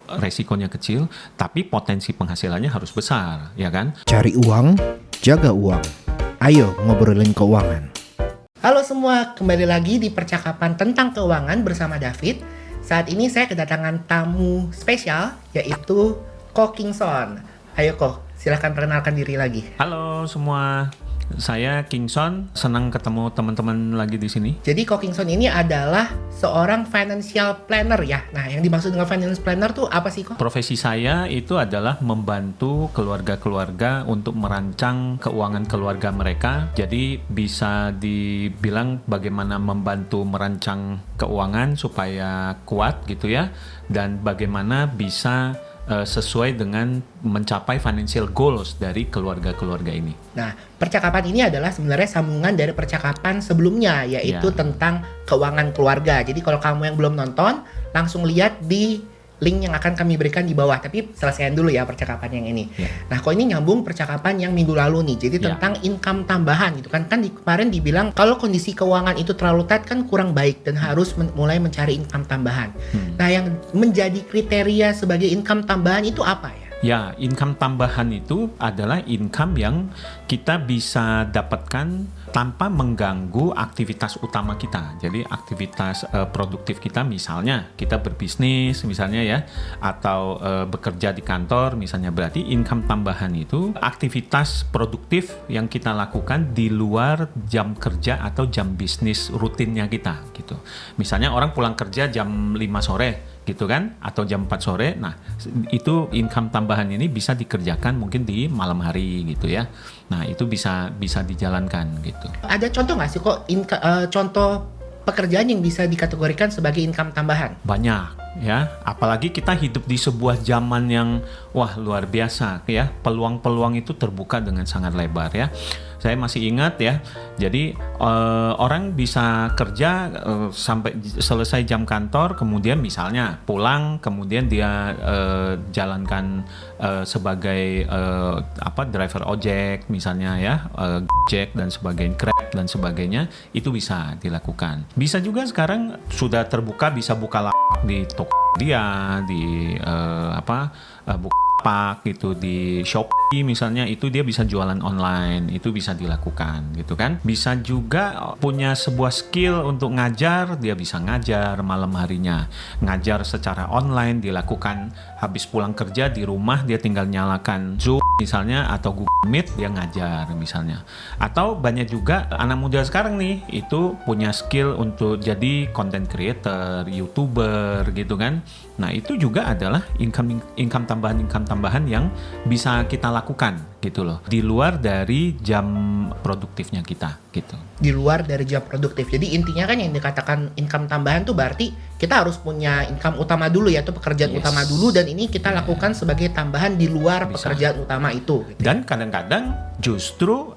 resikonya kecil, tapi potensi penghasilannya harus besar, ya kan? Cari uang, jaga uang. Ayo ngobrolin keuangan. Halo semua, kembali lagi di percakapan tentang keuangan bersama David. Saat ini saya kedatangan tamu spesial, yaitu Ko Kingson. Ayo Ko, silahkan perkenalkan diri lagi. Halo semua, saya Kingson, senang ketemu teman-teman lagi di sini. Jadi Ko Kingson ini adalah seorang financial planner ya. Nah, yang dimaksud dengan financial planner tuh apa sih Ko? Profesi saya itu adalah membantu keluarga-keluarga untuk merancang keuangan keluarga mereka. Jadi bisa dibilang bagaimana membantu merancang keuangan supaya kuat gitu ya. Dan bagaimana bisa sesuai dengan mencapai financial goals dari keluarga-keluarga ini. Nah, percakapan ini adalah sebenarnya sambungan dari percakapan sebelumnya, yaitu tentang keuangan keluarga. Jadi kalau kamu yang belum nonton, langsung lihat di link yang akan kami berikan di bawah. Tapi selesaikan dulu ya percakapan yang ini. Nah, kok ini nyambung percakapan yang minggu lalu nih. Jadi tentang income tambahan gitu kan. Kemarin dibilang kalau kondisi keuangan itu terlalu tight kan kurang baik dan harus mulai mencari income tambahan. Nah, yang menjadi kriteria sebagai income tambahan itu apa ya? Ya, income tambahan itu adalah income yang kita bisa dapatkan tanpa mengganggu aktivitas utama kita. Jadi aktivitas produktif kita, misalnya kita berbisnis misalnya ya, atau bekerja di kantor misalnya, berarti income tambahan itu aktivitas produktif yang kita lakukan di luar jam kerja atau jam bisnis rutinnya kita gitu. Misalnya orang pulang kerja jam 5 sore gitu kan, atau jam 4 sore. Nah, itu income tambahan ini bisa dikerjakan mungkin di malam hari gitu ya. Nah, itu bisa dijalankan gitu. Ada contoh nggak sih kok contoh pekerjaan yang bisa dikategorikan sebagai income tambahan? Banyak ya, apalagi kita hidup di sebuah zaman yang luar biasa ya. Peluang-peluang itu terbuka dengan sangat lebar ya. Saya masih ingat ya, jadi orang bisa kerja sampai selesai jam kantor, kemudian misalnya pulang, kemudian dia jalankan sebagai driver ojek misalnya ya, Gojek dan sebagainya, Grab dan sebagainya, itu bisa dilakukan. Bisa juga sekarang sudah terbuka, bisa buka lapak di Tokopedia, di Bukalapak gitu, di Shopee misalnya, itu dia bisa jualan online, itu bisa dilakukan gitu kan. Bisa juga punya sebuah skill untuk ngajar, dia bisa ngajar malam harinya, ngajar secara online, dilakukan habis pulang kerja di rumah, dia tinggal nyalakan Zoom misalnya atau Google Meet, dia ngajar misalnya. Atau banyak juga anak muda sekarang nih itu punya skill untuk jadi content creator, YouTuber gitu kan. Nah, itu juga adalah income tambahan yang bisa kita lakukan gitu loh, di luar dari jam produktifnya kita gitu. Di luar dari jam produktif. Jadi intinya kan yang dikatakan income tambahan tuh berarti kita harus punya income utama dulu ya, itu pekerjaan utama dulu, dan ini kita lakukan sebagai tambahan di luar pekerjaan utama itu gitu. Dan kadang-kadang justru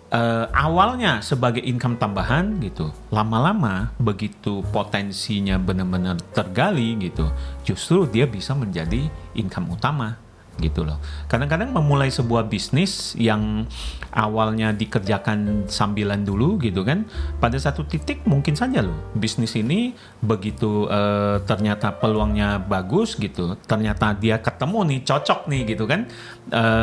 awalnya sebagai income tambahan gitu, lama-lama begitu potensinya benar-benar tergali gitu, justru dia bisa menjadi income utama gitu loh. Kadang-kadang memulai sebuah bisnis yang awalnya dikerjakan sambilan dulu gitu kan, pada satu titik mungkin saja loh bisnis ini begitu ternyata peluangnya bagus gitu, ternyata dia ketemu nih, cocok nih gitu kan,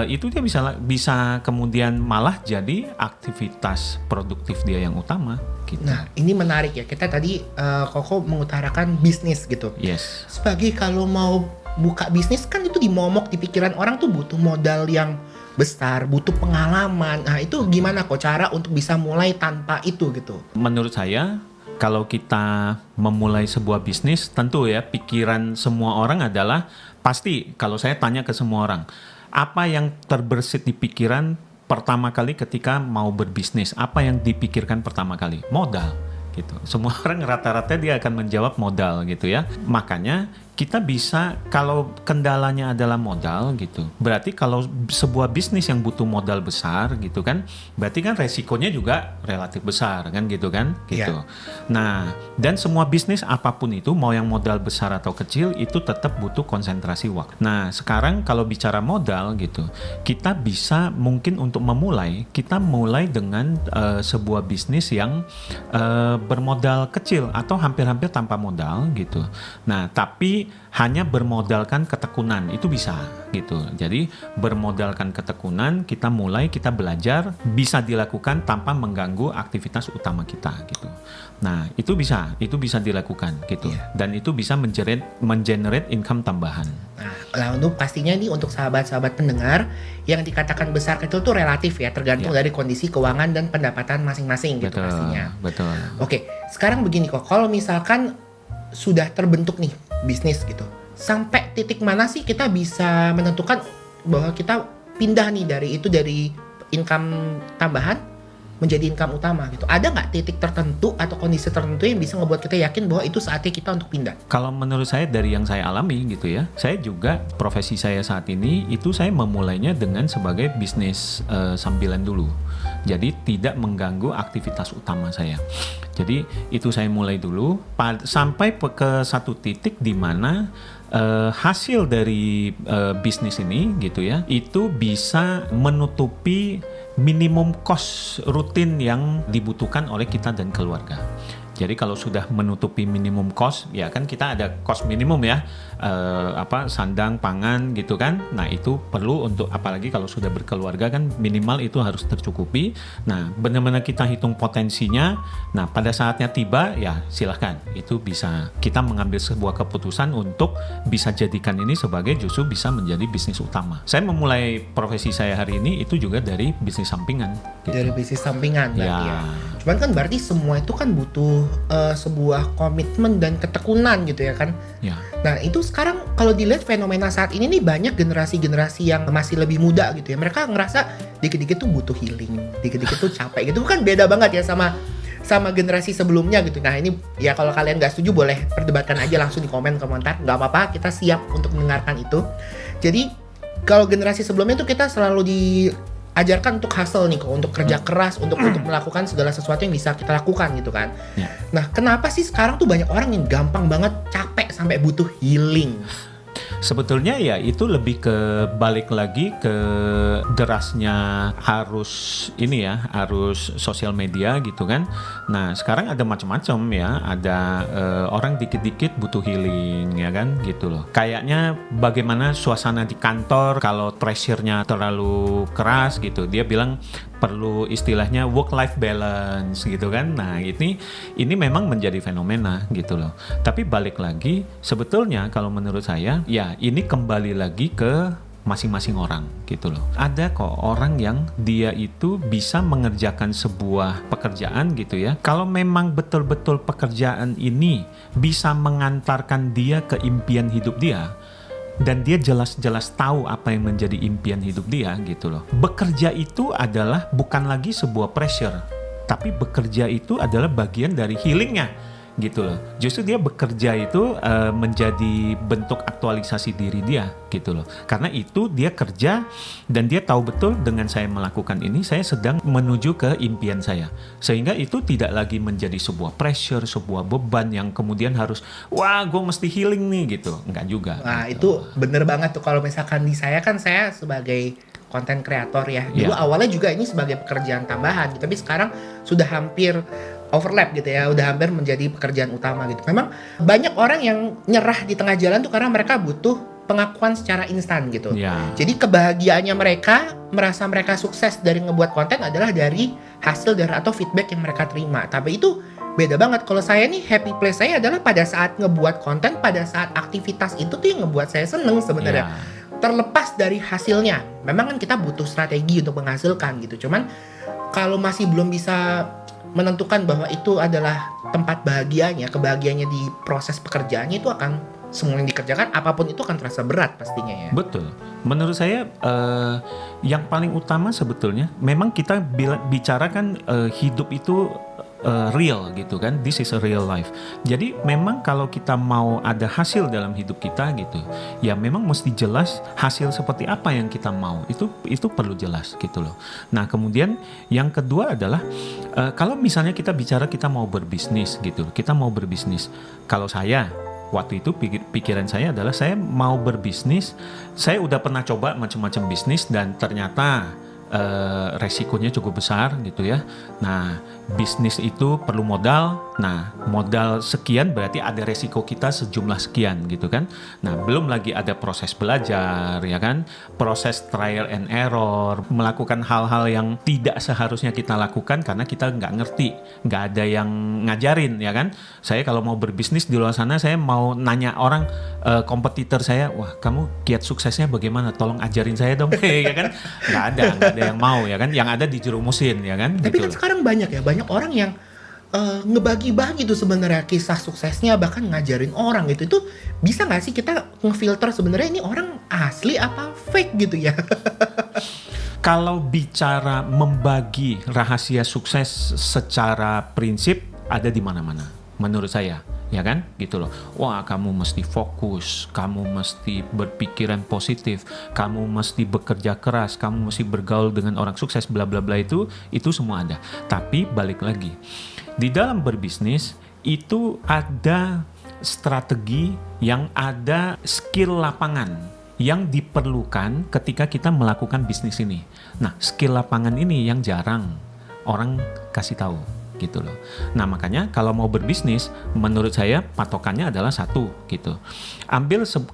itu dia bisa kemudian malah jadi aktivitas produktif dia yang utama gitu. Nah, ini menarik ya, kita tadi Koko mengutarakan bisnis gitu. Yes. Sebagai kalau mau buka bisnis kan itu dimomok di pikiran orang tuh butuh modal yang besar, butuh pengalaman. Nah, itu gimana kok cara untuk bisa mulai tanpa itu gitu? Menurut saya, kalau kita memulai sebuah bisnis, tentu ya pikiran semua orang adalah, pasti kalau saya tanya ke semua orang, apa yang terbersit di pikiran pertama kali ketika mau berbisnis? Apa yang dipikirkan pertama kali? Modal gitu. Semua orang rata-rata dia akan menjawab modal gitu ya. Makanya kita bisa, kalau kendalanya adalah modal gitu, berarti kalau sebuah bisnis yang butuh modal besar gitu kan, berarti kan resikonya juga relatif besar kan gitu kan gitu. Nah, dan semua bisnis apapun itu, mau yang modal besar atau kecil, itu tetap butuh konsentrasi waktu. Nah, sekarang kalau bicara modal gitu, kita bisa mungkin untuk memulai, kita mulai dengan sebuah bisnis yang bermodal kecil atau hampir-hampir tanpa modal gitu. Nah, tapi Jadi hanya bermodalkan ketekunan itu bisa gitu. Jadi bermodalkan ketekunan kita mulai, kita belajar, bisa dilakukan tanpa mengganggu aktivitas utama kita gitu. Nah itu bisa dilakukan gitu. Dan itu bisa mengenerate income tambahan. Nah, lalu pastinya nih untuk sahabat-sahabat pendengar, yang dikatakan besar kecil tuh relatif ya, tergantung dari kondisi keuangan dan pendapatan masing-masing gitu pastinya. Betul. Oke, sekarang begini kok, kalau misalkan sudah terbentuk nih bisnis gitu, sampai titik mana sih kita bisa menentukan bahwa kita pindah nih dari income tambahan menjadi income utama gitu? Ada nggak titik tertentu atau kondisi tertentu yang bisa ngebuat kita yakin bahwa itu saatnya kita untuk pindah? Kalau menurut saya dari yang saya alami gitu ya, saya juga profesi saya saat ini itu saya memulainya dengan sebagai bisnis sambilan dulu. Jadi tidak mengganggu aktivitas utama saya. Jadi itu saya mulai dulu sampai ke satu titik di mana hasil dari bisnis ini gitu ya, itu bisa menutupi minimum cost rutin yang dibutuhkan oleh kita dan keluarga. Jadi kalau sudah menutupi minimum cost, ya kan kita ada cost minimum ya, sandang, pangan gitu kan. Nah itu perlu untuk, apalagi kalau sudah berkeluarga kan minimal itu harus tercukupi. Nah benar-benar kita hitung potensinya. Nah pada saatnya tiba ya silahkan, itu bisa kita mengambil sebuah keputusan untuk bisa jadikan ini sebagai justru bisa menjadi bisnis utama. Saya memulai profesi saya hari ini itu juga dari bisnis sampingan. Gitu. Dari bisnis sampingan berarti ya. Cuman kan berarti semua itu kan butuh sebuah komitmen dan ketekunan gitu ya kan. Ya. Nah itu sekarang kalau dilihat fenomena saat ini nih, banyak generasi-generasi yang masih lebih muda gitu ya. Mereka ngerasa dikit-dikit tuh butuh healing, dikit-dikit tuh capek gitu. Kan beda banget ya sama generasi sebelumnya gitu. Nah ini ya kalau kalian nggak setuju boleh perdebatkan aja langsung di komentar. Nggak apa-apa, kita siap untuk mendengarkan itu. Jadi kalau generasi sebelumnya tuh kita selalu diajarkan untuk hustle nih kok, untuk kerja keras, untuk melakukan segala sesuatu yang bisa kita lakukan gitu kan. Ya. Nah kenapa sih sekarang tuh banyak orang yang gampang banget capek sampai butuh healing? Sebetulnya ya itu lebih ke balik lagi ke derasnya arus sosial media gitu kan. Nah sekarang ada macam-macam ya, ada orang dikit-dikit butuh healing ya kan gitu loh. Kayaknya bagaimana suasana di kantor kalau pressure-nya terlalu keras gitu, dia bilang perlu istilahnya work-life balance gitu kan. Nah ini memang menjadi fenomena gitu loh. Tapi balik lagi sebetulnya kalau menurut saya ya ini kembali lagi ke masing-masing orang gitu loh. Ada kok orang yang dia itu bisa mengerjakan sebuah pekerjaan gitu ya. Kalau memang betul-betul pekerjaan ini bisa mengantarkan dia ke impian hidup dia, dan dia jelas-jelas tahu apa yang menjadi impian hidup dia gitu loh. Bekerja itu adalah bukan lagi sebuah pressure, tapi bekerja itu adalah bagian dari healingnya gitu loh. Justru dia bekerja itu menjadi bentuk aktualisasi diri dia gitu loh. Karena itu dia kerja dan dia tahu betul dengan saya melakukan ini saya sedang menuju ke impian saya. Sehingga itu tidak lagi menjadi sebuah pressure, sebuah beban yang kemudian harus wah gue mesti healing nih gitu. Enggak juga. Nah gitu. itu bener banget tuh. Kalau misalkan di saya kan saya sebagai konten kreator ya. Dulu awalnya juga ini sebagai pekerjaan tambahan, tapi sekarang sudah hampir overlap gitu ya, udah hampir menjadi pekerjaan utama gitu. Memang banyak orang yang nyerah di tengah jalan tuh karena mereka butuh pengakuan secara instan gitu. Jadi kebahagiaannya mereka, merasa mereka sukses dari ngebuat konten adalah dari hasil dari atau feedback yang mereka terima. Tapi itu beda banget. Kalau saya nih happy place saya adalah pada saat ngebuat konten, pada saat aktivitas itu tuh yang ngebuat saya seneng sebenarnya. Terlepas dari hasilnya, memang kan kita butuh strategi untuk menghasilkan gitu. Cuman kalau masih belum bisa menentukan bahwa itu adalah tempat bahagianya, kebahagiaannya di proses pekerjaannya, itu akan semua yang dikerjakan apapun itu akan terasa berat pastinya ya. Betul. Menurut saya yang paling utama sebetulnya memang kita bicara kan hidup itu real gitu kan, this is a real life. Jadi memang kalau kita mau ada hasil dalam hidup kita gitu, ya memang mesti jelas hasil seperti apa yang kita mau, itu perlu jelas gitu loh. Nah kemudian yang kedua adalah kalau misalnya kita bicara kita mau berbisnis gitu, kita mau berbisnis. Kalau saya waktu itu pikiran saya adalah saya mau berbisnis, saya udah pernah coba macam-macam bisnis dan ternyata resikonya cukup besar gitu ya. Nah, bisnis itu perlu modal. Nah, modal sekian berarti ada resiko kita sejumlah sekian gitu kan. Nah, belum lagi ada proses belajar ya kan, proses trial and error, melakukan hal-hal yang tidak seharusnya kita lakukan karena kita nggak ngerti, nggak ada yang ngajarin ya kan. Saya kalau mau berbisnis di luar sana, saya mau nanya orang, kompetitor saya, wah kamu kiat suksesnya bagaimana? Tolong ajarin saya dong, ya kan? Nggak ada yang mau ya kan? Yang ada dijerumusin ya kan? Tapi gitu kan loh. sekarang banyak orang yang ngebagi-bagi tuh sebenarnya kisah suksesnya, bahkan ngajarin orang gitu. Itu bisa nggak sih kita ngefilter sebenarnya ini orang asli apa fake gitu ya? Kalau bicara membagi rahasia sukses secara prinsip ada di mana-mana menurut saya, ya kan? Gitu loh. Wah, kamu mesti fokus, kamu mesti berpikiran positif, kamu mesti bekerja keras, kamu mesti bergaul dengan orang sukses, bla bla bla, itu semua ada. Tapi balik lagi, di dalam berbisnis itu ada strategi, yang ada skill lapangan yang diperlukan ketika kita melakukan bisnis ini. Nah, skill lapangan ini yang jarang orang kasih tahu gitu loh. Nah, makanya kalau mau berbisnis, menurut saya patokannya adalah satu gitu.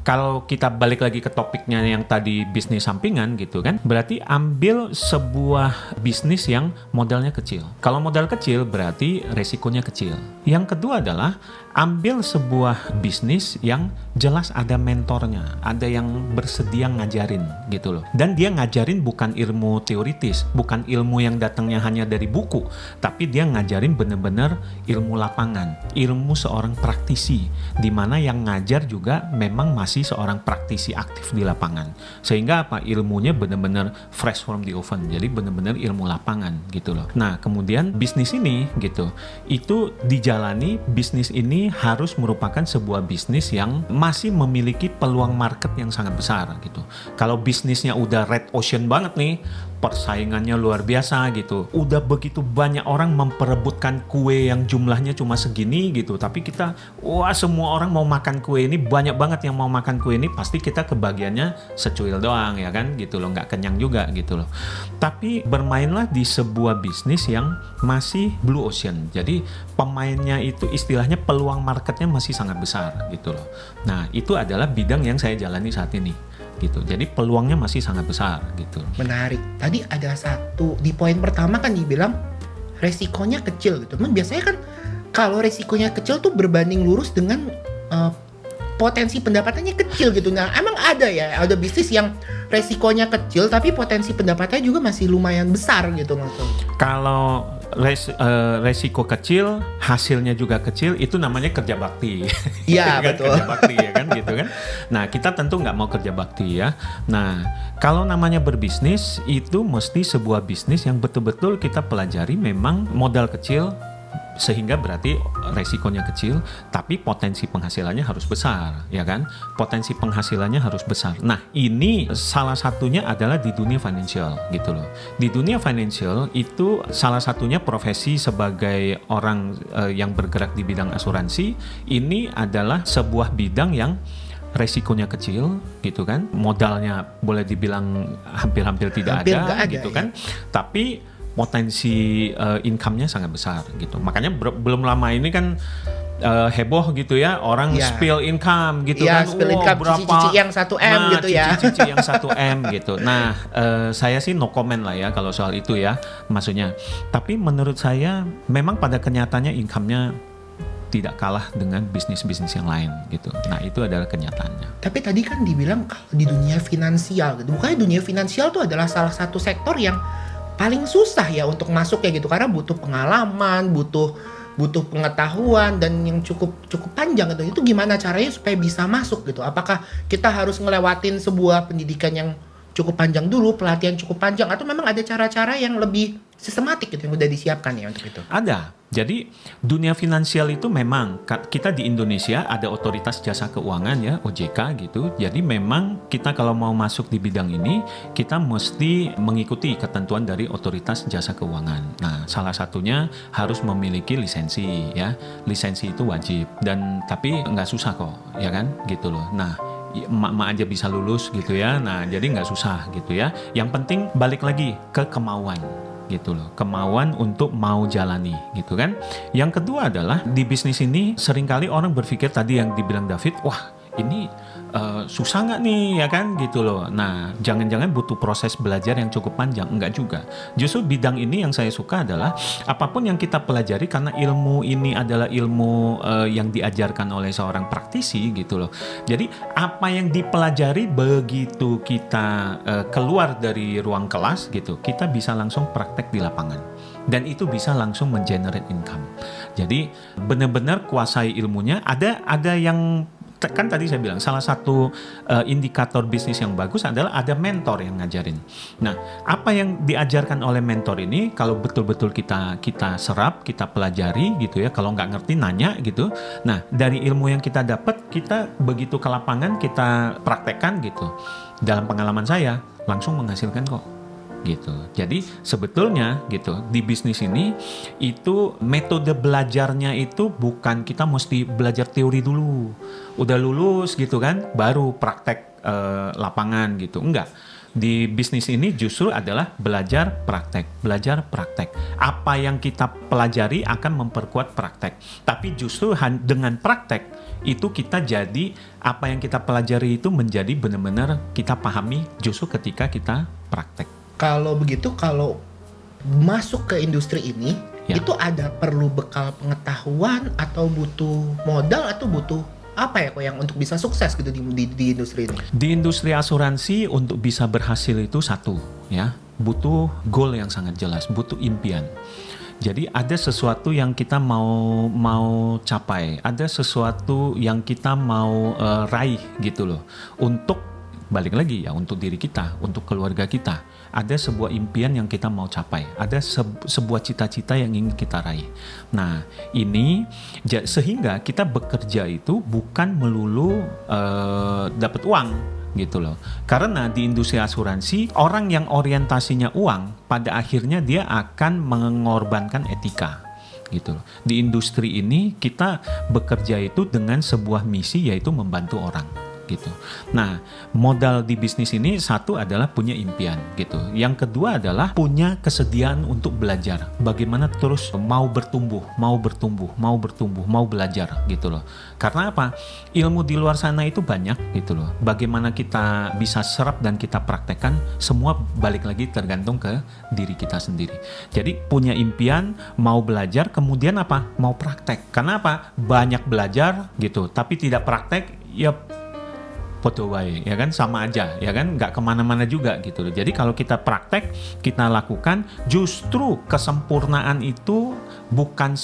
Kalau kita balik lagi ke topiknya yang tadi bisnis sampingan gitu kan, berarti ambil sebuah bisnis yang modalnya kecil. Kalau modal kecil berarti resikonya kecil. Yang kedua adalah ambil sebuah bisnis yang jelas ada mentornya, ada yang bersedia ngajarin gitu loh. Dan dia ngajarin bukan ilmu teoritis, bukan ilmu yang datangnya hanya dari buku, tapi dia ngajarin benar-benar ilmu lapangan, ilmu seorang praktisi, di mana yang ngajar juga memang masih seorang praktisi aktif di lapangan. Sehingga apa? Ilmunya benar-benar fresh from the oven, jadi benar-benar ilmu lapangan gitu loh. Nah, kemudian bisnis ini gitu, itu dijalani, bisnis ini harus merupakan sebuah bisnis yang masih memiliki peluang market yang sangat besar gitu. Kalau bisnisnya udah red ocean banget nih, persaingannya luar biasa gitu, udah begitu banyak orang memperebutkan kue yang jumlahnya cuma segini gitu, tapi kita, wah semua orang mau makan kue ini, banyak banget yang mau makan kue ini, pasti kita kebagiannya secuil doang ya kan gitu loh, nggak kenyang juga gitu loh. Tapi bermainlah di sebuah bisnis yang masih blue ocean, jadi pemainnya itu istilahnya peluang marketnya masih sangat besar gitu loh. Nah, itu adalah bidang yang saya jalani saat ini gitu. Jadi peluangnya masih sangat besar gitu. Menarik. Tadi ada satu di poin pertama kan dibilang resikonya kecil gitu. Memang biasanya kan kalau resikonya kecil tuh berbanding lurus dengan potensi pendapatannya kecil gitu. Nah, emang ada bisnis yang resikonya kecil tapi potensi pendapatannya juga masih lumayan besar gitu maksudnya. Kalau resiko kecil, hasilnya juga kecil, itu namanya kerja bakti. Iya, kan? betul. Kerja bakti ya kan gitu kan. Nah, kita tentu nggak mau kerja bakti ya. Nah, kalau namanya berbisnis, itu mesti sebuah bisnis yang betul-betul kita pelajari, memang modal kecil, sehingga berarti resikonya kecil, tapi potensi penghasilannya harus besar, ya kan? Potensi penghasilannya harus besar. Nah, ini salah satunya adalah di dunia financial, gitu loh. Di dunia financial itu salah satunya profesi sebagai orang yang bergerak di bidang asuransi, ini adalah sebuah bidang yang resikonya kecil, gitu kan? Modalnya boleh dibilang hampir-hampir tidak ada, gitu kan? Tapi potensi income-nya sangat besar gitu. Makanya belum lama ini kan heboh gitu ya, orang spill income gitu kan. Spill income, cici-cici yang 1M gitu ya. Cici-cici yang 1M gitu. Nah, saya sih no comment lah ya kalau soal itu ya, maksudnya. Tapi menurut saya memang pada kenyataannya income-nya tidak kalah dengan bisnis-bisnis yang lain gitu. Nah, itu adalah kenyataannya. Tapi tadi kan dibilang kalau di dunia finansial gitu. Bukannya dunia finansial tuh adalah salah satu sektor yang paling susah ya untuk masuk ya gitu, karena butuh pengalaman, butuh pengetahuan dan yang cukup panjang gitu. Itu gimana caranya supaya bisa masuk gitu? Apakah kita harus ngelewatin sebuah pendidikan yang cukup panjang dulu, pelatihan cukup panjang, atau memang ada cara-cara yang lebih sistematik gitu yang udah disiapkan ya untuk itu? Ada. Jadi dunia finansial itu memang kita di Indonesia ada Otoritas Jasa Keuangan ya, OJK gitu. Jadi memang kita kalau mau masuk di bidang ini, kita mesti mengikuti ketentuan dari Otoritas Jasa Keuangan. Nah, salah satunya harus memiliki lisensi ya. Lisensi itu wajib, dan tapi nggak susah kok, ya kan? Gitu loh. Nah, emak-emak aja bisa lulus gitu ya. Nah, jadi nggak susah gitu ya. Yang penting balik lagi ke kemauan gitu loh. Kemauan untuk mau jalani gitu kan. Yang kedua adalah di bisnis ini seringkali orang berpikir tadi yang dibilang David, wah ini susah nggak nih ya kan gitu loh. Nah, jangan-jangan butuh proses belajar yang cukup panjang. Enggak juga. Justru bidang ini yang saya suka adalah apapun yang kita pelajari, karena ilmu ini adalah ilmu yang diajarkan oleh seorang praktisi gitu loh. Jadi apa yang dipelajari begitu kita keluar dari ruang kelas gitu, kita bisa langsung praktek di lapangan. Dan itu bisa langsung mengenerate income. Jadi benar-benar kuasai ilmunya. Ada yang kan tadi saya bilang salah satu indikator bisnis yang bagus adalah ada mentor yang ngajarin. Nah, apa yang diajarkan oleh mentor ini kalau betul-betul kita serap, kita pelajari gitu ya. Kalau nggak ngerti nanya gitu. Nah, dari ilmu yang kita dapat, kita begitu ke lapangan kita praktekkan gitu. Dalam pengalaman saya langsung menghasilkan kok. Gitu. Jadi sebetulnya gitu di bisnis ini itu metode belajarnya itu bukan kita mesti belajar teori dulu, udah lulus gitu kan baru praktek lapangan gitu, enggak. Di bisnis ini justru adalah belajar praktek. Apa yang kita pelajari akan memperkuat praktek. Tapi justru dengan praktek itu kita jadi apa yang kita pelajari itu menjadi benar-benar kita pahami justru ketika kita praktek. Kalau begitu, kalau masuk ke industri ini, itu ada perlu bekal pengetahuan atau butuh modal atau butuh apa ya kok yang untuk bisa sukses gitu di industri ini? Di industri asuransi untuk bisa berhasil itu satu ya, butuh goal yang sangat jelas, butuh impian. Jadi ada sesuatu yang kita mau capai, ada sesuatu yang kita mau raih gitu loh. Untuk balik lagi ya untuk diri kita, untuk keluarga kita. Ada sebuah impian yang kita mau capai, ada sebuah cita-cita yang ingin kita raih. Nah, ini sehingga kita bekerja itu bukan melulu dapat uang gitu loh. Karena di industri asuransi, orang yang orientasinya uang, pada akhirnya dia akan mengorbankan etika. Gitu loh. Di industri ini kita bekerja itu dengan sebuah misi, yaitu membantu orang. Gitu. Nah, modal di bisnis ini satu adalah punya impian gitu. Yang kedua adalah punya kesediaan untuk belajar. Bagaimana terus mau bertumbuh, mau belajar gitu loh. Karena apa? Ilmu di luar sana itu banyak gitu loh. Bagaimana kita bisa serap dan kita praktekkan, semua balik lagi tergantung ke diri kita sendiri. Jadi punya impian, mau belajar, kemudian apa? Mau praktek. Karena apa? Banyak belajar gitu, tapi tidak praktek, ya foto wae, ya kan sama aja, ya kan nggak kemana-mana juga gitu. Jadi kalau kita praktek, kita lakukan, justru kesempurnaan itu bukan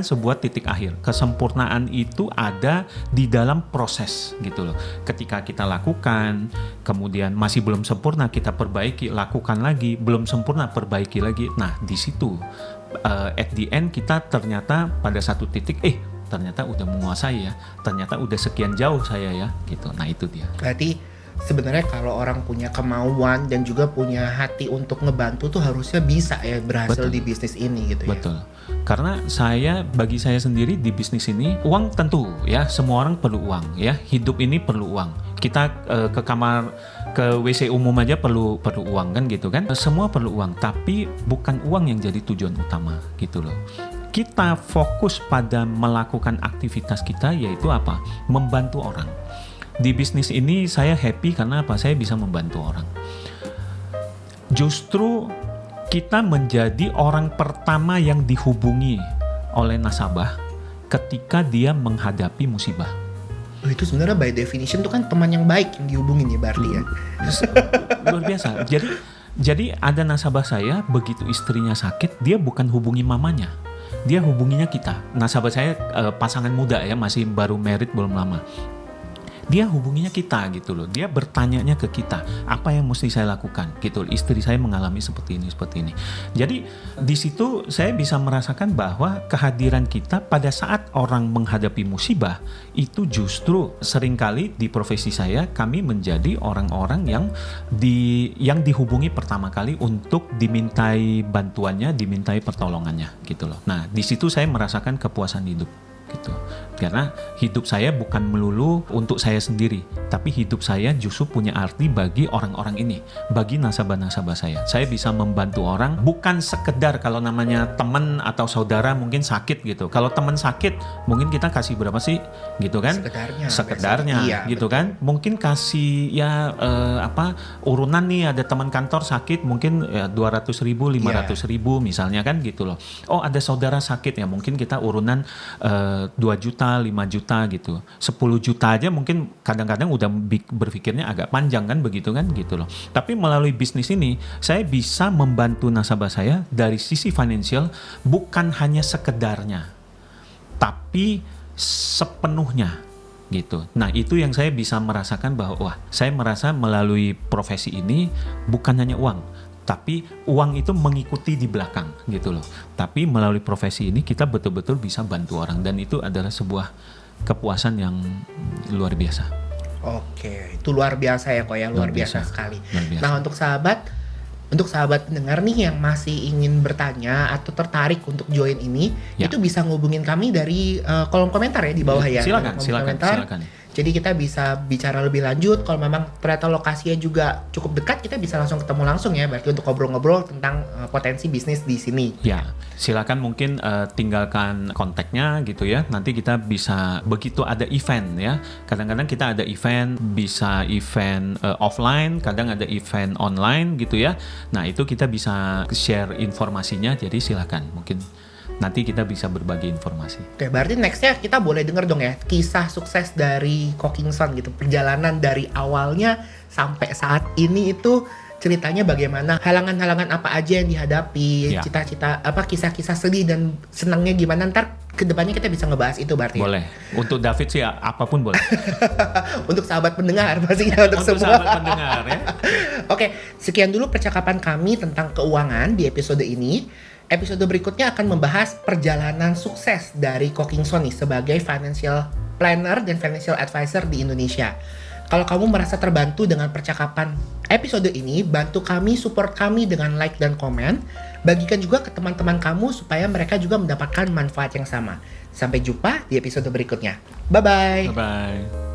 sebuah titik akhir. Kesempurnaan itu ada di dalam proses gitu loh. Ketika kita lakukan, kemudian masih belum sempurna, kita perbaiki, lakukan lagi, belum sempurna, perbaiki lagi. Nah di situ at the end kita ternyata pada satu titik ternyata udah menguasai ya, ternyata udah sekian jauh saya ya gitu. Nah itu dia. Berarti sebenarnya kalau orang punya kemauan dan juga punya hati untuk ngebantu tuh harusnya bisa ya berhasil di bisnis ini gitu ya. Betul. Karena bagi saya sendiri di bisnis ini uang tentu ya, semua orang perlu uang ya, hidup ini perlu uang. Kita ke kamar, ke WC umum aja perlu uang kan gitu kan. Semua perlu uang, tapi bukan uang yang jadi tujuan utama gitu loh. Kita fokus pada melakukan aktivitas kita, yaitu apa? Membantu orang. Di bisnis ini saya happy karena apa? Saya bisa membantu orang. Justru kita menjadi orang pertama yang dihubungi oleh nasabah ketika dia menghadapi musibah. Itu sebenarnya by definition itu kan teman yang baik yang dihubungin ya berarti ya. Luar biasa. Jadi ada nasabah saya, begitu istrinya sakit, dia bukan hubungi mamanya. Dia hubunginya kita. Nasabah saya pasangan muda ya, masih baru married belum lama. Dia hubunginya kita gitu loh. Dia bertanyanya ke kita, apa yang mesti saya lakukan gitu. Istri saya mengalami seperti ini. Jadi di situ saya bisa merasakan bahwa kehadiran kita pada saat orang menghadapi musibah itu justru seringkali di profesi saya kami menjadi orang-orang yang dihubungi pertama kali untuk dimintai bantuannya, dimintai pertolongannya gitu loh. Nah, di situ saya merasakan kepuasan hidup. gitu. Karena hidup saya bukan melulu untuk saya sendiri, tapi hidup saya justru punya arti bagi orang-orang ini, bagi nasabah-nasabah saya. Saya bisa membantu orang bukan sekedar kalau namanya teman atau saudara mungkin sakit gitu. Kalau teman sakit mungkin kita kasih berapa sih gitu kan? Sekedarnya Iya, gitu betul. kan. Mungkin kasih ya urunan nih, ada teman kantor sakit mungkin ya 200.000, 500.000 misalnya kan gitu loh. Oh ada saudara sakit ya mungkin kita urunan 2 juta, 5 juta gitu. 10 juta aja mungkin kadang-kadang udah berpikirnya agak panjang kan begitu kan gitu loh. Tapi melalui bisnis ini saya bisa membantu nasabah saya dari sisi financial bukan hanya sekedarnya, tapi sepenuhnya gitu. Nah itu yang saya bisa merasakan bahwa wah saya merasa melalui profesi ini bukan hanya uang, tapi uang itu mengikuti di belakang gitu loh. Tapi melalui profesi ini kita betul-betul bisa bantu orang dan itu adalah sebuah kepuasan yang luar biasa. Oke, itu luar biasa ya kok ya, luar biasa sekali. Luar biasa. Nah untuk sahabat pendengar nih yang masih ingin bertanya atau tertarik untuk join ini, Ya. itu bisa ngubungin kami dari kolom komentar ya di bawah ya. Silakan, Kolom silakan, komentar. silakan. Jadi kita bisa bicara lebih lanjut. Kalau memang ternyata lokasinya juga cukup dekat, kita bisa langsung ketemu langsung ya. Berarti untuk ngobrol-ngobrol tentang potensi bisnis di sini. Ya, silakan mungkin tinggalkan kontaknya gitu ya. Nanti kita bisa begitu ada event ya. Kadang-kadang kita ada event, bisa event offline, kadang ada event online gitu ya. Nah itu kita bisa share informasinya. Jadi silakan mungkin nanti kita bisa berbagi informasi. Oke, berarti nextnya kita boleh denger dong ya kisah sukses dari Cockingson gitu, perjalanan dari awalnya sampai saat ini itu ceritanya bagaimana, halangan-halangan apa aja yang dihadapi, Ya. cita-cita apa, kisah-kisah sedih dan senangnya gimana, ntar kedepannya kita bisa ngebahas itu berarti. Boleh. Untuk David sih apapun boleh. Untuk sahabat pendengar pastinya untuk Untuk semua. sahabat pendengar ya. Oke, sekian dulu percakapan kami tentang keuangan di episode ini. Episode berikutnya akan membahas perjalanan sukses dari Cockingson nih sebagai financial planner dan financial advisor di Indonesia. Kalau kamu merasa terbantu dengan percakapan episode ini, bantu kami, support kami dengan like dan komen. Bagikan juga ke teman-teman kamu supaya mereka juga mendapatkan manfaat yang sama. Sampai jumpa di episode berikutnya. Bye-bye. Bye-bye.